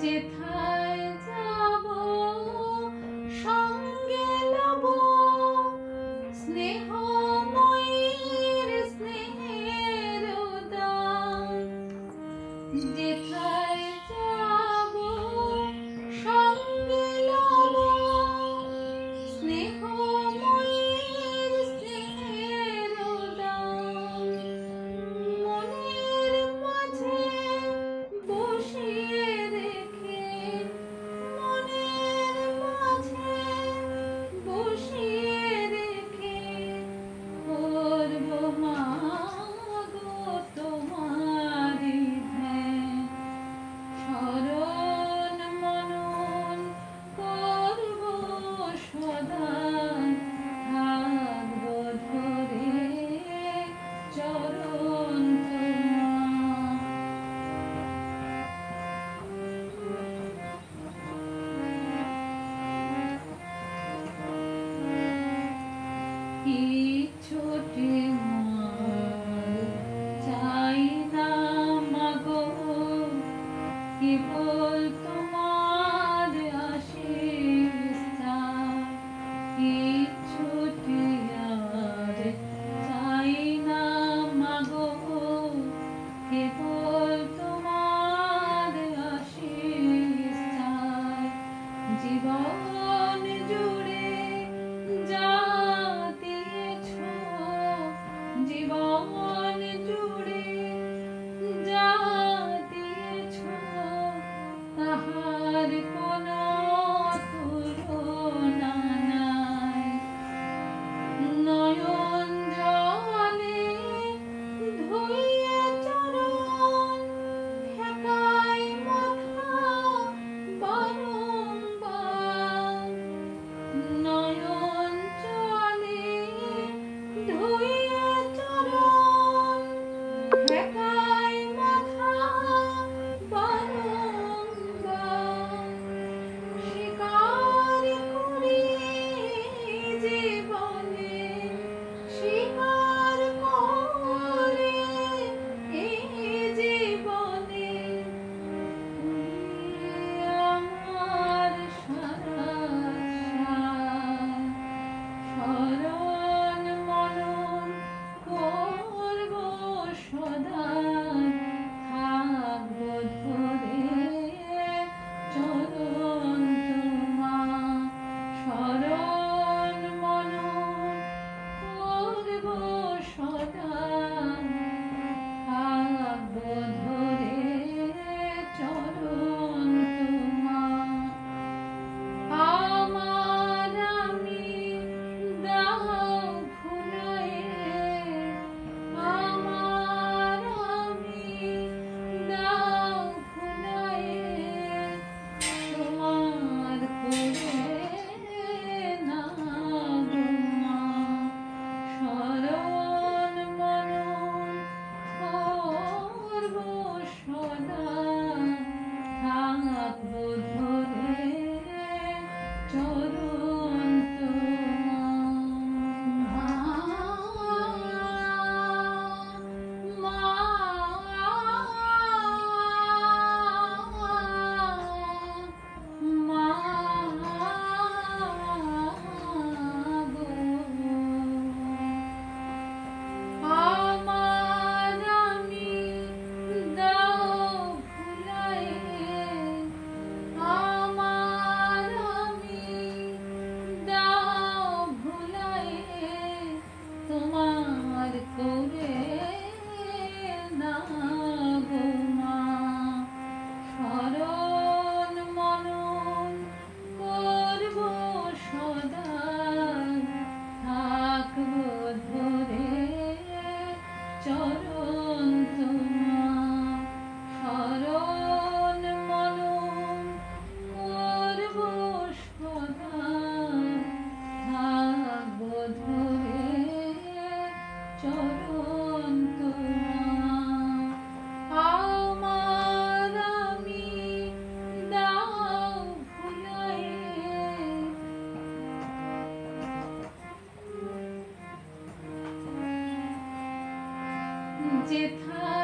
যেথায় যাব সঙ্গে লব স্নেহময়ীর স্নেহের দান। যেথায় যাব সঙ্গে লব স্নেহময়ীর স্নেহের দান। মনের মাঝে বসিয়ে রেখে মনের মাঝে বসিয়ে রেখে করব মা গো তোমারি ধ্যান। স্মরণ মনন করব সদা থাকব ধরে চরণ কিছুতে চাই না মাগো কেবল তোমার আশীষ চাই। কিছুতে আর চাই না মাগো কেবল তোমার আশীষ চাই। জীবন জুড়ে যা দিয়েছ জীবন জুড়ে যা দিয়েছ তাহার কোনো তুলনা নাই। নয়ন জলে ধুইয়ে চরণ ঠেকাই মাথা বারংবার। নয়ন জলে ধুইয়ে চরণ ঠেকাই মাথা বারংবার। স্বীকার করি জীবনে স্বীকার করে এই জীবনে আমার সারা স্মরণ মনন করব সদা থাকব ধরে চরণ তোমার। স্মরণ মনন করব সদা থাকব ধরে চরণ তোমার। আমার আমি দাও ভুলায়ে আমার আমি দাও ভুলায়ে তোমার করে না গো মা। স্মরণ মনন করব সদা থাকব ধরে চরণ আমার আমি দাও ভুলায়ে আমার আমি দাও ভুলায়ে তোমার করে না গো মা। স্মরণ মনন করব সদা থাকব ধরে চরণ তোমার। স্মরণ মনন করব সদা থাকব ধরে চরণ তোমার। আমার আমি দাও ভুলায়ে যেথা